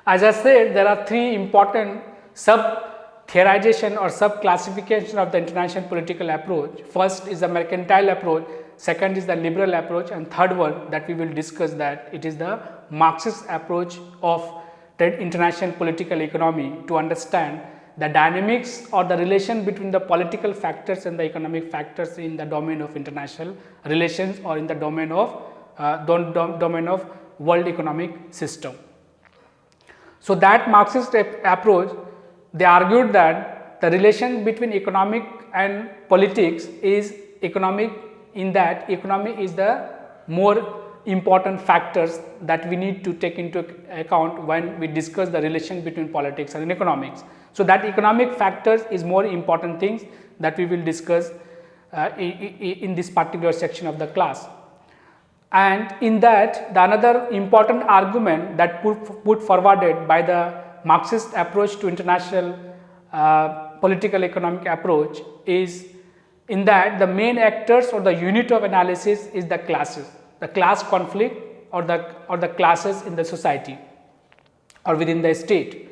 As I said, there are three important sub-theorization or sub-classification of the international political approach. First is the mercantile approach, second is the liberal approach, and third one that we will discuss, that it is the Marxist approach of international political economy to understand the dynamics or the relation between the political factors and the economic factors in the domain of international relations or in the domain of world economic system. So that Marxist approach, they argued that the relation between economic and politics is economic, in that economy is the more important factors that we need to take into account when we discuss the relation between politics and economics. So that economic factors is more important things that we will discuss in this particular section of the class. And in that, the another important argument that put forwarded by the Marxist approach to international political economic approach is in that the main actors or the unit of analysis is the classes, the class conflict or the classes in the society or within the state.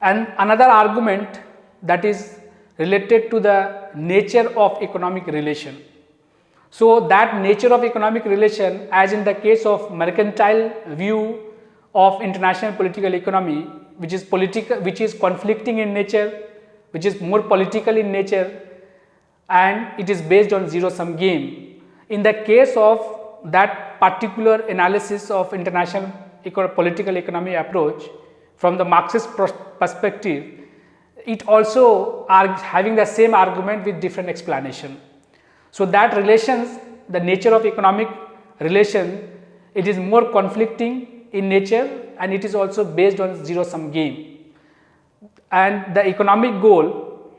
And another argument that is related to the nature of economic relation. So that nature of economic relation, as in the case of mercantile view of international political economy, which is conflicting in nature, which is more political in nature, and it is based on zero-sum game. In the case of that particular analysis of international political economy approach from the Marxist perspective, it also are having the same argument with different explanation. So that relations, the nature of economic relation, it is more conflicting in nature and it is also based on zero-sum game. And the economic goal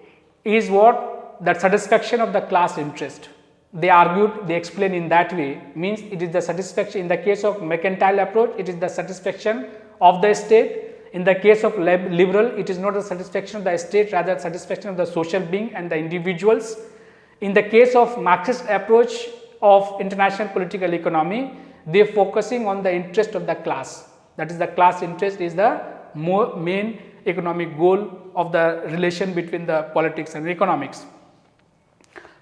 is what? That satisfaction of the class interest. They argued, they explain in that way, means it is the satisfaction. In the case of mercantile approach, it is the satisfaction of the state. In the case of liberal, it is not the satisfaction of the state, rather satisfaction of the social being and the individuals. In the case of Marxist approach of international political economy, they are focusing on the interest of the class. That is, the class interest is the main economic goal of the relation between the politics and economics.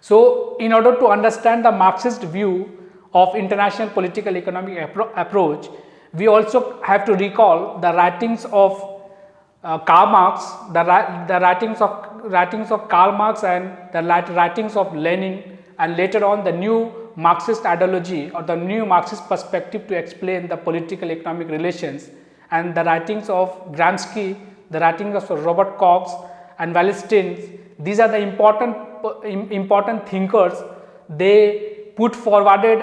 So, in order to understand the Marxist view of international political economic approach, we also have to recall the writings of Karl Marx, the writings of Karl Marx and the writings of Lenin, and later on the new Marxist ideology or the new Marxist perspective to explain the political economic relations, and the writings of Gramsci, the writings of Robert Cox and Wallerstein. These are the important thinkers. They put forwarded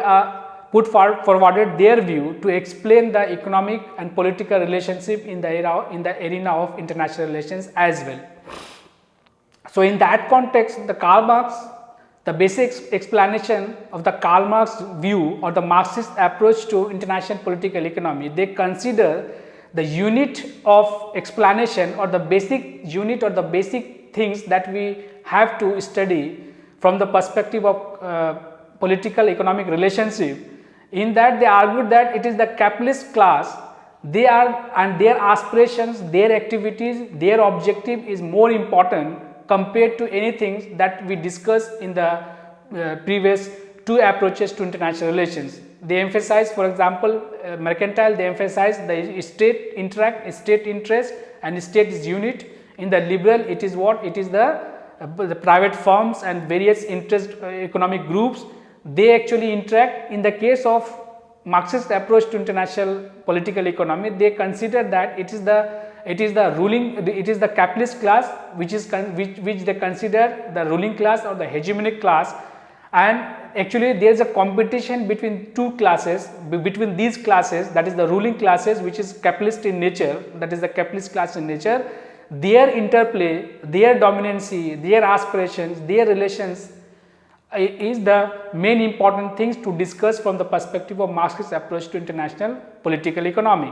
their view to explain the economic and political relationship in the arena of international relations as well. So in that context, the basic explanation of the Karl Marx view or the Marxist approach to international political economy, they consider the unit of explanation or the basic unit or the basic things that we have to study from the perspective of political economic relationship. In that, they argued that it is the capitalist class, they are, and their aspirations, their activities, their objective is more important compared to anything that we discussed in the previous two approaches to international relations. They emphasize, for example, mercantile, they emphasize the state interest and state is unit. In the liberal, it is what? It is the private firms and various interest economic groups. They actually interact. In the case of Marxist approach to international political economy, they consider that it is the capitalist class which they consider the ruling class or the hegemonic class, and actually there is a competition between two classes, between these classes, that is the ruling classes which is capitalist in nature, that is the capitalist class in nature. Their interplay, their dominancy, their aspirations, their relations is the main important things to discuss from the perspective of Marxist approach to international political economy.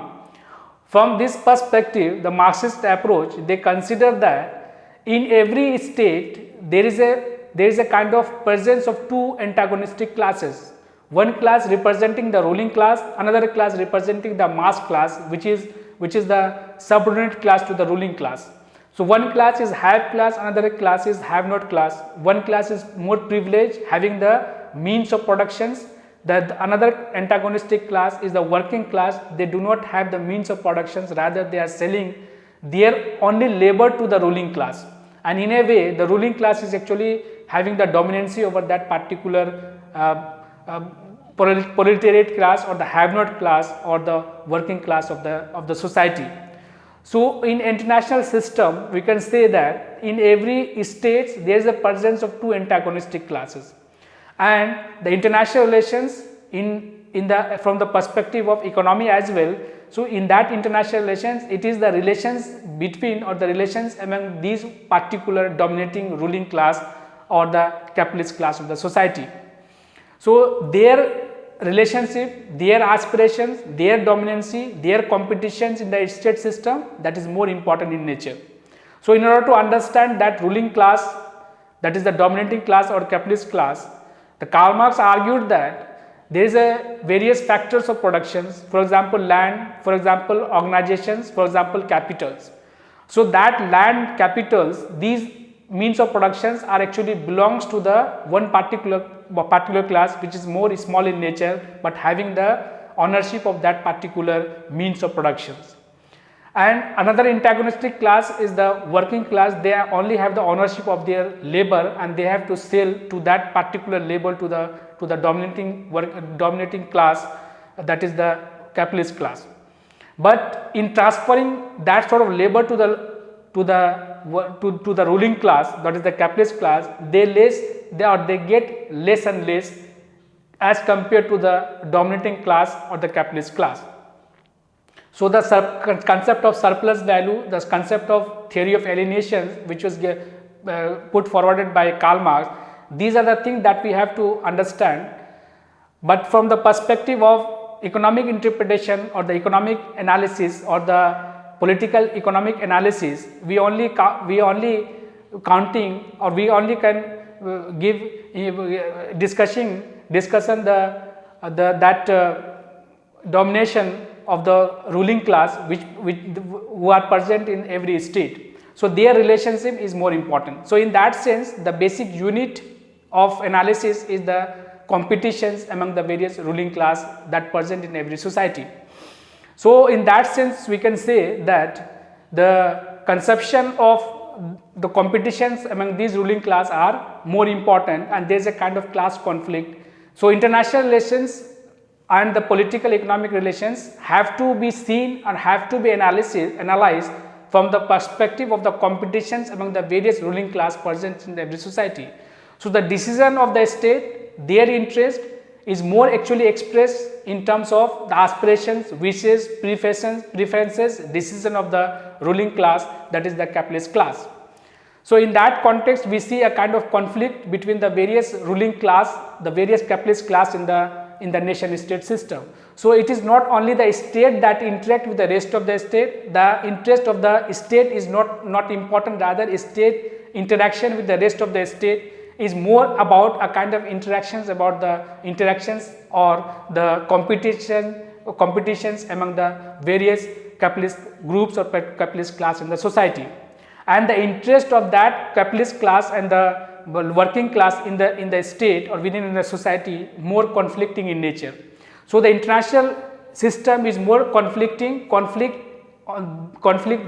From this perspective, the Marxist approach, they consider that in every state there is a kind of presence of two antagonistic classes. One class representing the ruling class, another class representing the mass class, which is the subordinate class to the ruling class. So one class is have class, another class is have not class. One class is more privileged, having the means of productions. Another antagonistic class is the working class. They do not have the means of productions, rather they are selling their only labor to the ruling class, and in a way the ruling class is actually having the dominancy over that particular proletariat class or the have not class or the working class of the society. So in international system we can say that in every state there is a presence of two antagonistic classes, and the international relations from the perspective of economy as well. So in that international relations, it is the relations between or the relations among these particular dominating ruling class or the capitalist class of the society. So their relationship, their aspirations, their dominancy, their competitions in the state system, that is more important in nature. So in order to understand that ruling class, that is the dominating class or capitalist class, the Karl Marx argued that there is a various factors of productions, for example land, for example organizations, for example capitals. So that land, capitals, these means of productions are actually belongs to the one particular class which is more small in nature, but having the ownership of that particular means of productions. And another antagonistic class is the working class. They only have the ownership of their labor and they have to sell to that particular labor to the dominating class, that is the capitalist class. But in transferring that sort of labor to the ruling class, that is the capitalist class, they get less and less as compared to the dominating class or the capitalist class. So the concept of surplus value, the concept of theory of alienation, which was put forwarded by Karl Marx, these are the things that we have to understand. But from the perspective of economic interpretation or the economic analysis or the political economic analysis, we only can give discussion that domination of the ruling class who are present in every state. So their relationship is more important. So in that sense, the basic unit of analysis is the competitions among the various ruling class that present in every society. So in that sense, we can say that the conception of the competitions among these ruling class are more important, and there is a kind of class conflict. So international relations and the political economic relations have to be seen and have to be analyzed from the perspective of the competitions among the various ruling class present in every society. So the decision of the state, their interest is more actually expressed in terms of the aspirations, wishes, preferences, decision of the ruling class, that is the capitalist class. So in that context, we see a kind of conflict between the various ruling class, the various capitalist class in the nation state system. So it is not only the state that interact with the rest of the state, the interest of the state is not important, rather state interaction with the rest of the state is more about a kind of interactions or the competitions among the various capitalist groups or capitalist class in the society, and the interest of that capitalist class and the working class in the state or within the society more conflicting in nature. So the international system is more conflict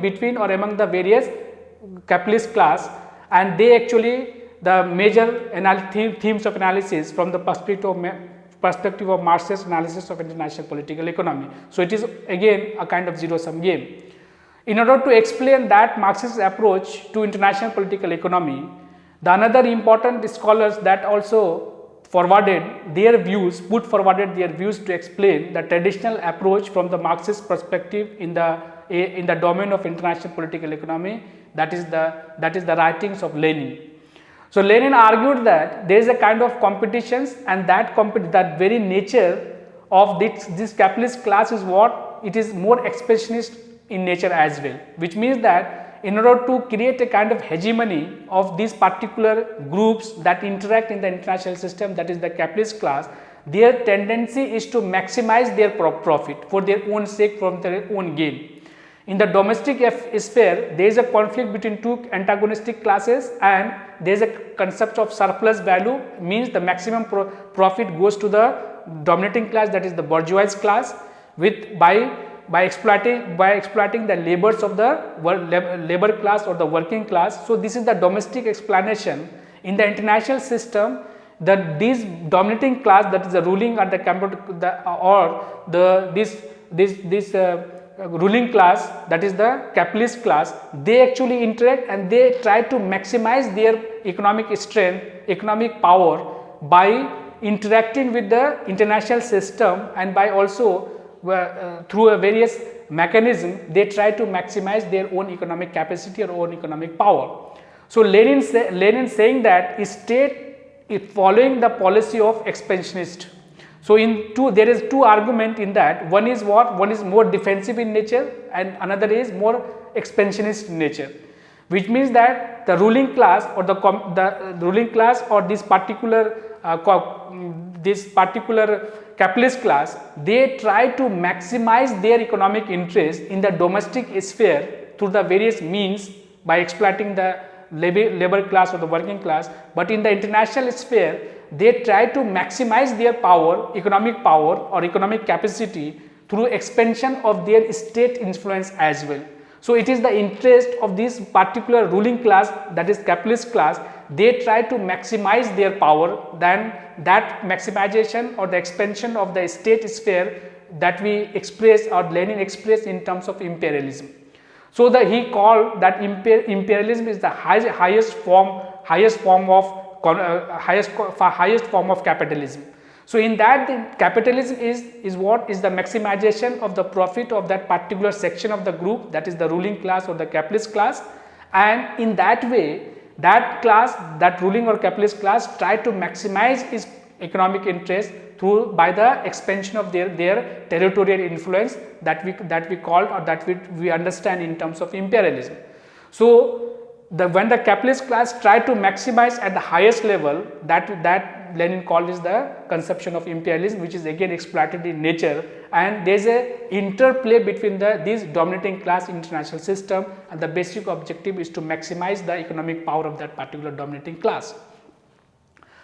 between or among the various capitalist class, and they actually the major themes of analysis from the perspective of Marxist analysis of international political economy. So it is again a kind of zero-sum game. In order to explain that Marxist approach to international political economy, the another important scholars that also put forwarded their views to explain the traditional approach from the Marxist perspective in the domain of international political economy, that is the writings of Lenin. So Lenin argued that there is a kind of competitions, and that very nature of this capitalist class is what it is more expressionist in nature as well, which means that in order to create a kind of hegemony of these particular groups that interact in the international system, that is the capitalist class, their tendency is to maximize their profit for their own sake, from their own gain. In the domestic sphere, there is a conflict between two antagonistic classes, and there is a concept of surplus value, means the maximum profit goes to the dominating class, that is the bourgeois class, with by exploiting the labors of the labor class or the working class. So, this is the domestic explanation. In the international system, this dominating class, that is the ruling at the ruling class, that is the capitalist class, they actually interact and they try to maximize their economic strength, economic power by interacting with the international system, and by also through a various mechanism they try to maximize their own economic capacity or own economic power. So, Lenin saying that state is following the policy of expansionist. So, there is two argument in that. One is what? One is more defensive in nature, and another is more expansionist in nature, which means that the ruling class or the ruling class or this particular capitalist class, they try to maximize their economic interest in the domestic sphere through the various means by exploiting the labor class or the working class, but in the international sphere they try to maximize their power, economic power or economic capacity through expansion of their state influence as well. So, it is the interest of this particular ruling class, that is capitalist class, they try to maximize their power, than that maximization or the expansion of the state sphere that we express or Lenin expressed in terms of imperialism. So, he called that imperialism is the highest form of capitalism. So, in that capitalism is what is the maximization of the profit of that particular section of the group, that is the ruling class or the capitalist class, and in that way that class, that ruling or capitalist class, try to maximize its economic interest through by the expansion of their territorial influence that we call or that we understand in terms of imperialism. So, when the capitalist class try to maximize at the highest level, that Lenin called is the conception of imperialism, which is again exploited in nature, and there is a interplay between this dominating class international system, and the basic objective is to maximize the economic power of that particular dominating class.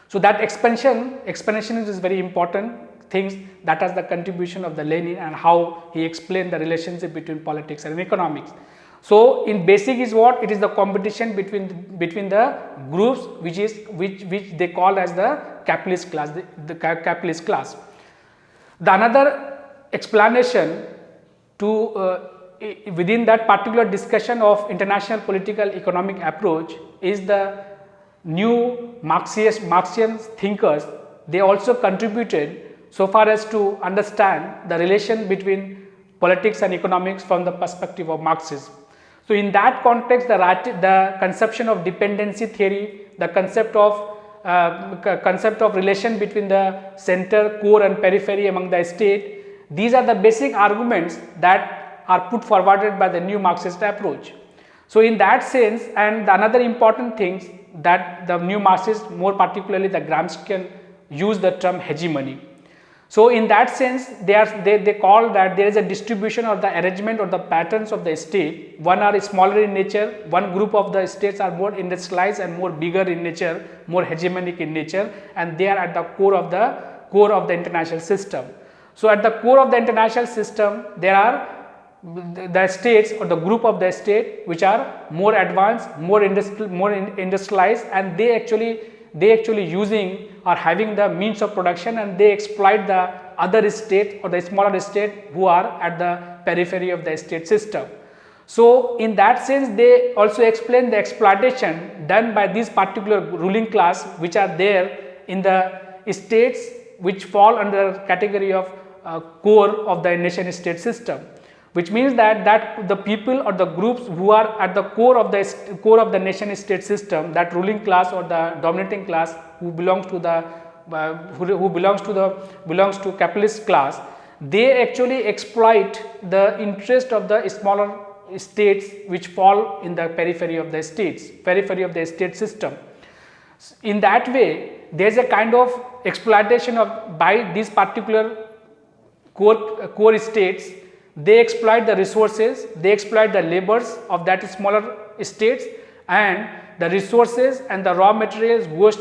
So, that explanation is very important things, that has the contribution of the Lenin and how he explained the relationship between politics and economics. So, in basic is what? It is the competition between the groups which they call as the capitalist class, the capitalist class. The another explanation to within that particular discussion of international political economic approach is the new Marxian thinkers. They also contributed so far as to understand the relation between politics and economics from the perspective of Marxism. So, in that context, the conception of dependency theory, the concept of relation between the center, core and periphery among the state, these are the basic arguments that are put forwarded by the new Marxist approach. So, in that sense, and the another important things that the new Marxists, more particularly the Gramscian, use the term hegemony. So, in that sense, they call that there is a distribution or the arrangement or the patterns of the state. One are smaller in nature, one group of the states are more industrialized and more bigger in nature, more hegemonic in nature, and they are at the core of the international system. So, at the core of the international system, there are the states or the group of the state which are more advanced, more industrialized, and they actually using or having the means of production, and they exploit the other state or the smaller state who are at the periphery of the state system. So, in that sense, they also explain the exploitation done by this particular ruling class which are there in the states which fall under category of core of the nation state system, which means that the people or the groups who are at the core of the nation state system, that ruling class or the dominating class who belongs to capitalist class, they actually exploit the interest of the smaller states which fall in the periphery of the state system. In that way, there is a kind of exploitation by these particular core states they exploit the resources, they exploit the labors of that smaller states, and the resources and the raw materials goes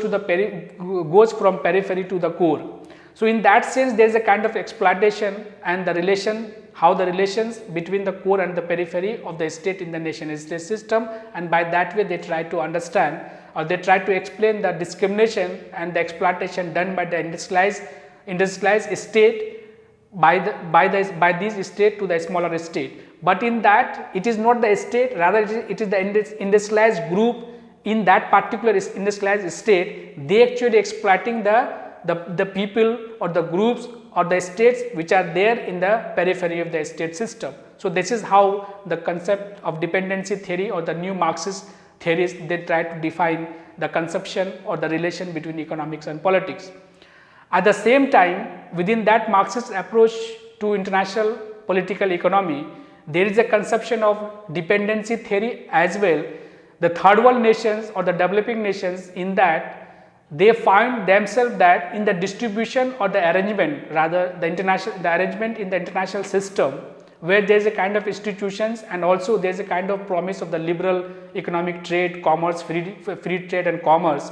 from periphery to the core. So in that sense, there is a kind of exploitation and the relation, how the relations between the core and the periphery of the state in the nation state system, and by that way they try to understand or they try to explain the discrimination and the exploitation done by the industrialized state by this state to the smaller state. But in that it is not the state, rather it is the industrialized group in that particular industrialized state, they actually exploiting the people or the groups or the states which are there in the periphery of the state system. So this is how the concept of dependency theory or the new Marxist theories, they try to define the conception or the relation between economics and politics. At the same time, within that Marxist approach to international political economy, there is a conception of dependency theory as well. The third world nations or the developing nations, in that they find themselves that in the distribution or the arrangement, rather the arrangement in the international system, where there is a kind of institutions and also there is a kind of promise of the liberal economic trade, commerce, free trade and commerce.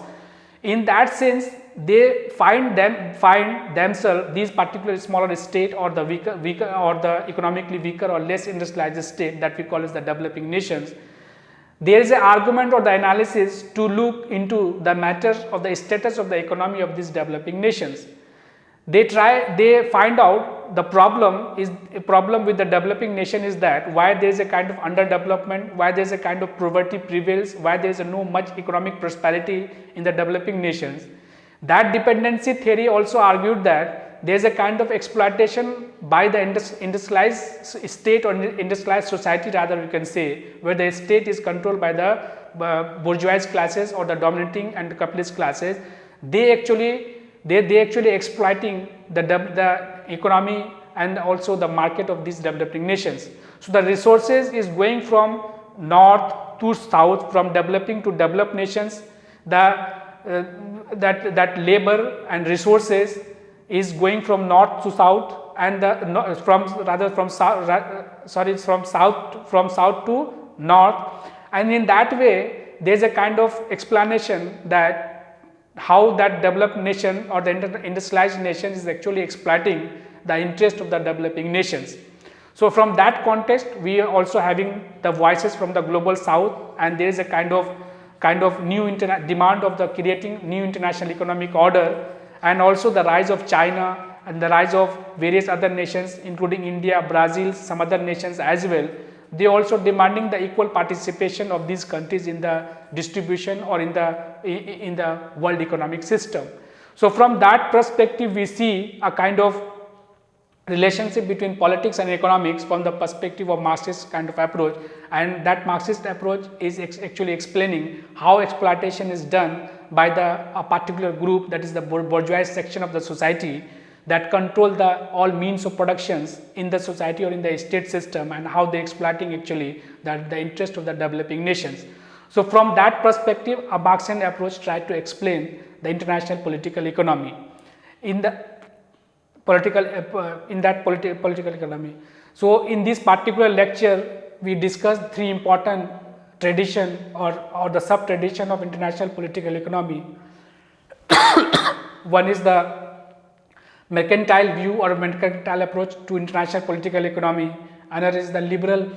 In that sense, they find themselves, these particular smaller state or the weaker or the economically weaker or less industrialized state that we call as the developing nations. There is an argument or the analysis to look into the matter of the status of the economy of these developing nations. They find out the problem with the developing nation is that why there is a kind of underdevelopment, why there is a kind of poverty prevails, why there is no much economic prosperity in the developing nations. That dependency theory also argued that there is a kind of exploitation by the industrialized state or industrialized society, rather we can say, where the state is controlled by the bourgeois classes or the dominating and the capitalist classes. They actually exploiting the economy and also the market of these developing nations. So the resources is going from north to south, from developing to developed nations. That labor and resources is going from north to south, and from south to north, and in that way there is a kind of explanation that how that developed nation or the industrialized nation is actually exploiting the interest of the developing nations. So from that context, we are also having the voices from the global south, and there is a kind of new demand of the creating new international economic order, and also the rise of China and the rise of various other nations including India, Brazil, some other nations as well. They also demanding the equal participation of these countries in the distribution or in the world economic system. So from that perspective, we see a kind of relationship between politics and economics from the perspective of Marxist kind of approach, and that Marxist approach is actually explaining how exploitation is done by a particular group, that is the bourgeois section of the society, that control all means of productions in the society or in the state system, and how they exploiting actually the interest of the developing nations. So from that perspective, a Marxian approach tried to explain the international political economy in the political economy. So in this particular lecture, we discussed three important tradition or the sub tradition of international political economy. One is the mercantile view or mercantile approach to international political economy. Another is the liberal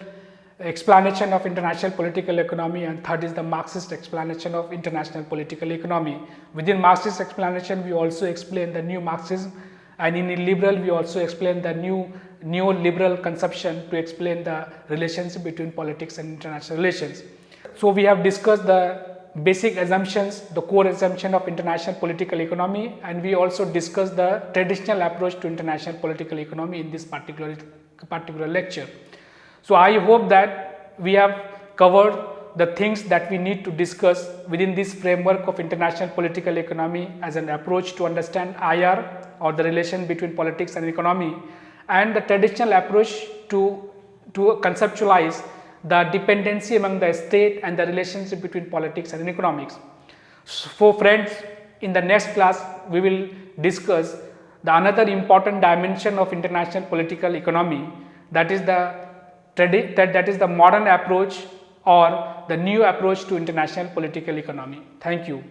explanation of international political economy, and third is the Marxist explanation of international political economy. Within Marxist explanation, we also explain the new Marxism, and in liberal we also explain the new neoliberal conception to explain the relationship between politics and international relations. So we have discussed the basic assumptions, the core assumption of international political economy, and we also discussed the traditional approach to international political economy in this particular lecture. So I hope that we have covered the things that we need to discuss within this framework of international political economy as an approach to understand IR or the relation between politics and economy, and the traditional approach to conceptualize the dependency among the state and the relationship between politics and economics. So friends, in the next class we will discuss the another important dimension of international political economy, That is the modern approach or the new approach to international political economy. Thank you.